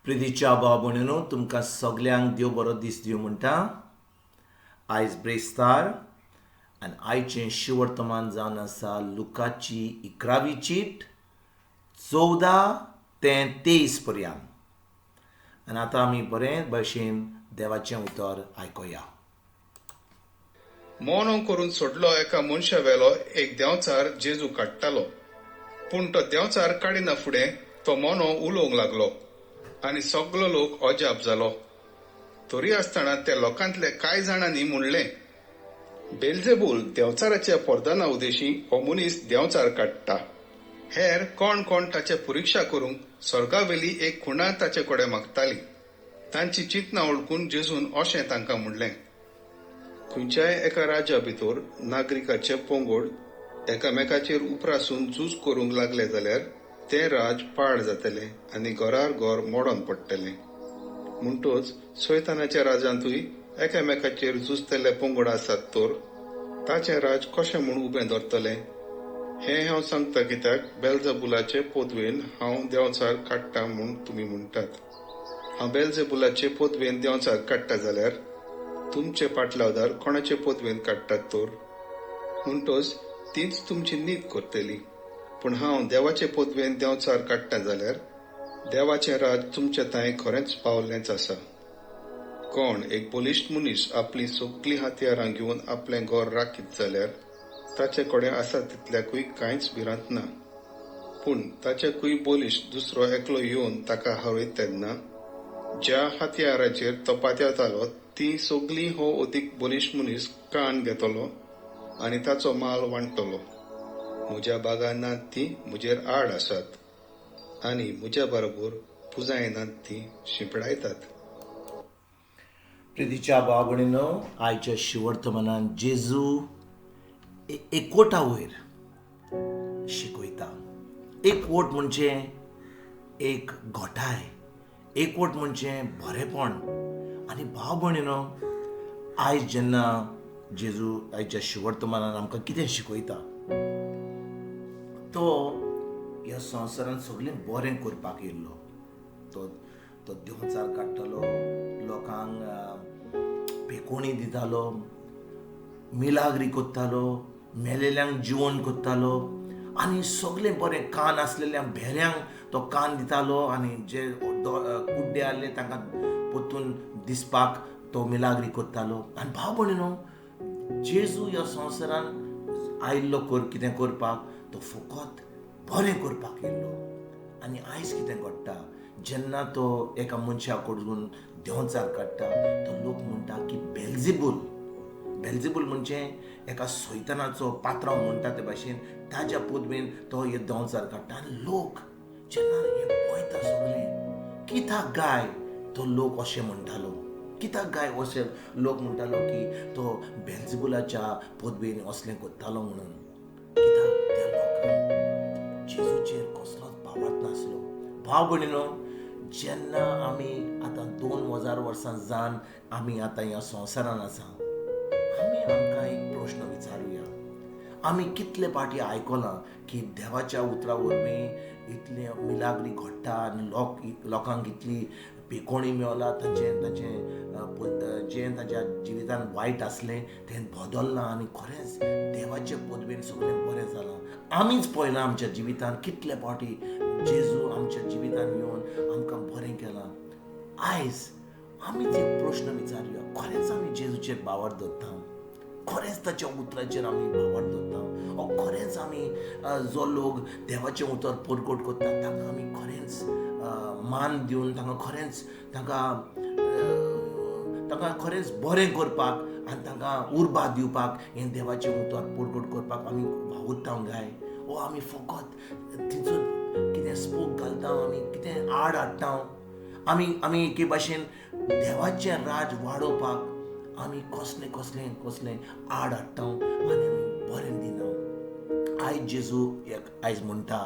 प्रितीच्या भाव भयणीनो, तुमकां सगल्यांक देव बरो दीस दिवं म्हणटा. आयज ब्रेस्तार आनी आयचें शिवर्तमान जावन आसा लुकाची 11वी चीट 14 ते 23 पर्यंत. आनी आतां आमी बरे भशेन देवाचें उतर आयकुया. मोनो करून सोडलो एका मनशा वेलो एक देंवचार जेजू काडटालो. पूण तो देंवचार काडिना फुडें तो मोनो उलोवंक लागलो आनी सगलो लोक अजाप जालो. तरी आसतना त्या लोकांतले कांय जाणांनी म्हणलें, बेल्जेबूल देंवचाराच्या पोरदाना उदेशी हो मनीस देंवचार काडटा. हेर कोण कोण ताचे परिक्षा करूंक स्वर्गावेली एक खुणा ताचे कडेन मागताली. तांची चिंतना ओळखून जेजून अशें तांकां म्हणलें, खंयच्याय एका राज्या भितर नागरिकाचे पंगड एकामेकाचेर उपरासून झूज करूंक लागले जाल्यार तें राज पाड जातलें आनी घरार घर मोडोन पडटलें. म्हणटच सैतानाच्या राजांतूय एकामेकाचेर झुजतले पंगड आसात तर ताचें राज कशें म्हूण उबें धरतलें. हें हांव सांगता कित्याक बेल्जेबुलाचे पोदवेन हांव देंवचार काडटा म्हूण तुमी म्हणटात. हांव बेल्जेबुलाचे पोदवेन देंवचार काडटा जाल्यार तुमचे पाटलावदार कोणाचे पोदवेन काडटात तर? म्हणटच तीच तुमची नीत करतली. पूण हांव देवाचे पोदवेन देंवचार काडटा जाल्यार देवाचें राज तुमचे तांय खरेंच पावल्लेंच आसा. कोण एक बलिश्ट मनीस आपली सगळीं हातयारां घेवन आपलें घर राखीत जाल्यार ताचे कडेन आसा तितल्याकूय कांयच भिरांत ना. पूण ताच्याकूय बलिश्ट दुसरो एकलो येवन ताका हावयत तेन्ना ज्या हातयाराचेर तो पातयतालो ती सगळीं हो अदीक बलिश्ट मनीस कान घेतलो आनी ताचो माल वांटतलो. म्हज्या बागान नात ती म्हजेर आड आसात आनी म्हज्या बरोबर पुजायनात ती शिंपडायतात. प्रितीच्या भाव भयणीनो, आयच्या शिवर्तमानान जेजू एकवटा वयर शिकयता. एकवट म्हणजे एक घोटाय, एकवट म्हणजे बरेपण. आनी भाव भयणीनो, आयज जेन्ना जेजू आयच्या शिवर्तमानान आमकां कितें शिकयता, तो ह्या संवसारान सगळें बरें करपाक येयल्लो. तो देंवचार काडटालो, लोकांक पेकोणी दितालो, मिलाग्री करतालो, मेलेल्यांक जिवण करतालो आनी सगळें बरें. कान आसलेल्यांक भेऱ्यांक तो कान दितालो आनी जे कुड्डे आसले तांकां परतून दिसपाक तो मिलाग्री करतालो. आनी भाव भयणीनो, जेजू ह्या संवसारान आयिल्लो कितें करपाक, तो फकत बरें करपाक येयल्लो. आनी आयज कितें घडटा, जेन्ना तो एका मनशा कडून देंवचार काडटा, तो लोक म्हणटा की बेल्जेबूल म्हणजे एका सैतानाचो पात्रांव म्हणटा ते भाशेन ताच्या पोदवेन तो हे देंवचार काडटा. आनी लोक जेन्ना हें पळयता सगळें, कित्याक गाय तो लोक अशें म्हणटालो, कित्याक गाय अशें लोक म्हणटालो की तो बेल्जेबुलाच्या पोदवेन असलें करतालो म्हणून. कित्याक त्या लोकांक जेजूचेर कसलोच बावट नासलो. भाव भयणीनो, जेन्ना आमी आतां 2000 वर्सां जावन आमी आतां ह्या संवसारान आसा, आमी आमकां एक प्रश्न विचारुया. आमी कितले पाटी आयकलां की देवाच्या उतरा वरवीं इतले मिलाग्री घडटा आनी लोकांक इतली पेकोणी मेवला, जें ताच्या जिवितान वायट आसलें तें बदल्लां आनी खरेंच देवाचे पोदवेन सगळें बरें जालां. आमीच पळयलां आमच्या जिवितान कितले पाटी जेजू आमच्या जिवितान येवन आमकां बरें केलां. आयज आमीच एक प्रश्न विचारुया, खरेंच आमी जेजूचेर बावर दवरता? खरेंच ताच्या उतराचेर आमी बावर दवरता? खरेंच आमी जो लोक देवाचें उतर परगट करता तांकां आमी खरेंच मान दिवन तांकां खरेंच बरें करपाक आनी तांकां उर्बा दिवपाक हें देवाचें उतर परगट करपाक आमी वावुरता काय? आमी फकत तितून कितें स्पोक घालता, आमी कितें आड हाडटा, आमी एके भाशेन देवाचें राज वाडोवपाक आमी कसलें आड हाडटा आनी आमी बरें दिना. आयज जेजू आयज म्हणटा,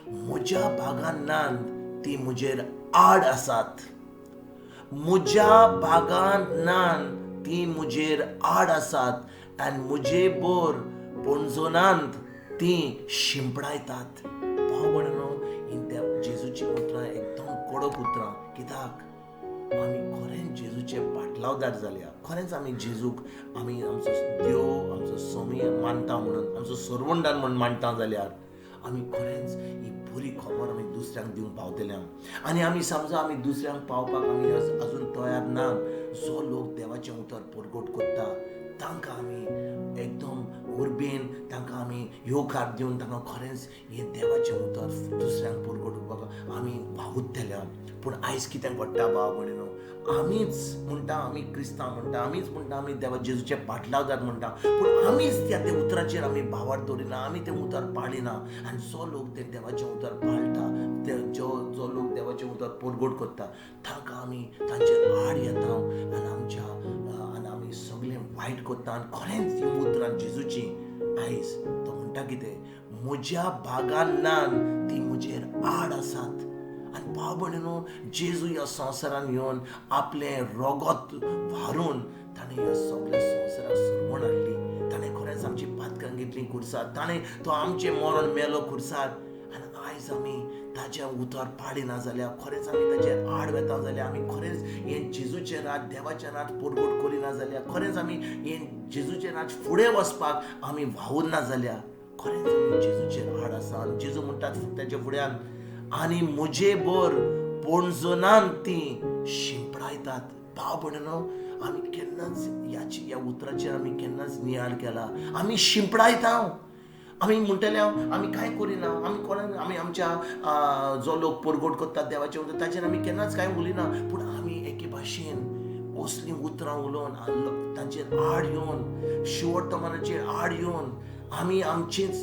म्हज्या बागान नात ती म्हजेर आड आसात. म्हज्या बागान नात ती म्हजेर आड आसात आनी म्हजे बोर पणजोनांत ती शिंपडायतात. भाव भयणीनो, जेजूची उतरां एकदम कडक उतरां कित्याक आमी खरेंच जेजूचे पाटलावदार जाल्या. खरेंच आमी जेजूक आमी आमचो देव, आमचो स्वामी मानता म्हणून, आमचो सर्वंटान म्हणून मानता जाल्यार आमी खरेंच ही बरी खबर आमी दुसऱ्यांक दिवंक पावतले. आनी आमी समजा आमी दुसऱ्यांक पावपाक आमी अजून तयार ना, जो लोक देवाचें उतर परगट करता तांकां आमी एकदम उर्बेन तांकां आमी येवकार दिवन तांकां खरेंच हें देवाचें उतर दुसऱ्यांक परगट करपाक आमी वावुरतले. पूण आयज कितें घडटा भाव भयणीनो, आमीच म्हणटा आमी क्रिस्तांव म्हणटा, आमीच म्हणटा आमी देवा जेजूचे पाटलावदार म्हणटा, पूण आमीच त्या उतराचेर आमी भावार दवरिना, आमी तें उतर पाळिना. आनी जो लोक तें देवाचें उतर पाळटा, जो लोक देवाचें उतर परगट करता तांकां आमी तांचेर आड येता आनी आमी सगळें वायट करता. आनी खरेंच ही उतरां जेजूची आयज तो म्हणटा कितें, म्हज्या बागान नान ती म्हजेर आड आसात. आनी भाव भयणीनो, जेजू ह्या संवसारान येवन आपलें रगत व्हारून ताणें ह्या सगळ्या संवसाराक सरवण हाडली. ताणें खरेंच आमची पातकां घेतलीं खुर्सार, ताणें तो आमचें मरण मेलो खुर्सार. आनी आयज आमी ताचें उतर पाळिना जाल्यार, खरेंच आमी ताचेर आड वेता जाल्यार, आमी खरेंच हें जेजूचें राज, देवाचें राज परगट करिना जाल्यार, खरेंच आमी हें जेजूचें राज फुडें वचपाक आमी वावुरना जाल्यार खरेंच आमी जेजूचेर आड आसा. आनी जेजू म्हणटात ताचे फुड्यान, आनी म्हजे बर पणजोनान ती शिंपडायतात. भाव भयणीनो, आमी केन्नाच ह्या उतराचेर आमी केन्नाच नियाळ केला. आमी शिंपडायता, आमी म्हणटले आमी कांय करिना, आमी आमच्या जो लोक परगट करतात देवाचें उतर ताचेर आमी केन्नाच कांय उलयना. पूण आमी एके भाशेन असलीं उतरां उलोवन तांचेर आड येवन, शिवोर्तमानाचेर आड येवन, आमी आमचेंच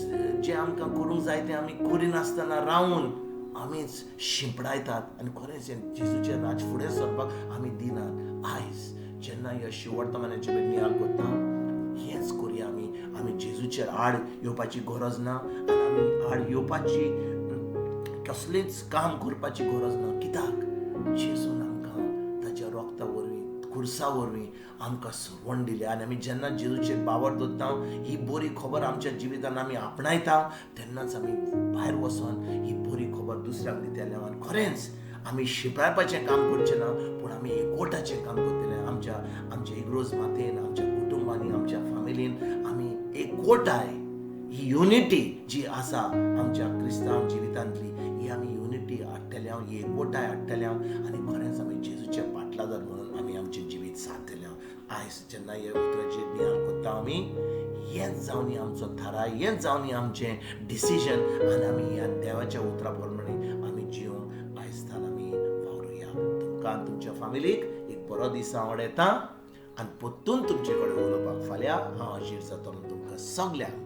जें आमकां करूंक जाय तें आमी करिनासतना रावन आमीच शिंपडायतात. आनी खरेंच जेजूचें राज फुडें सरपाक आमी दिनात. आयज जेन्ना ह्या शिवोर्तमानाचेर नियाळ करता, हेंच करुया आमी जेजूचेर आड येवपाची गरज ना. आनी आमी आड येवपाची कसलीच काम करपाची गरज ना. कित्याक जेजून आमकां ताच्या रक्ता वरवीं, खुर्सा वरवीं आमकां सरवण दिली. आनी आमी जेन्ना जेजूचेर बावर दवरता, ही बरी खबर आमच्या जिवितान आमी आपणायता, तेन्नाच आमी भायर वचोन ही बरी खबर दुसऱ्यांक दितले. आनी खरेंच आमी शिंपडावपाचें काम करचें ना, पूण आमी एकवटाचें काम करतले. आमच्या इग्रोज मातेन, आमच्या कुटुंबांनी, आमच्या फॅमिलीन आमी एकवटाय, ही युनिटी जी आसा आमच्या क्रिस्तांव जिवितांतली, ही आमी युनिटी हाडटले, ही एकवटाय हाडटले. आनी खरेंच आमी जेजूचे पाटलादार म्हणून आमी आमचें जिवीत सारतले. आयज जेन्ना हे उतराचेर नियाळ करता आमी, हेंच जावन आमचो थाराय, हेंच जावन आमचें डिसिजन. आनी आमी ह्या देवाच्या उतरा प्रमाणे आमी जिवंक आयजतान आमी वावरुया. तुमकां तुमच्या फॅमिलीक एक बरो दीस आवडटा. आनी परतून तुमचे कडेन उलोवपाक फाल्यां हांव हाजीर जातलो तुमकां सगल्यांक.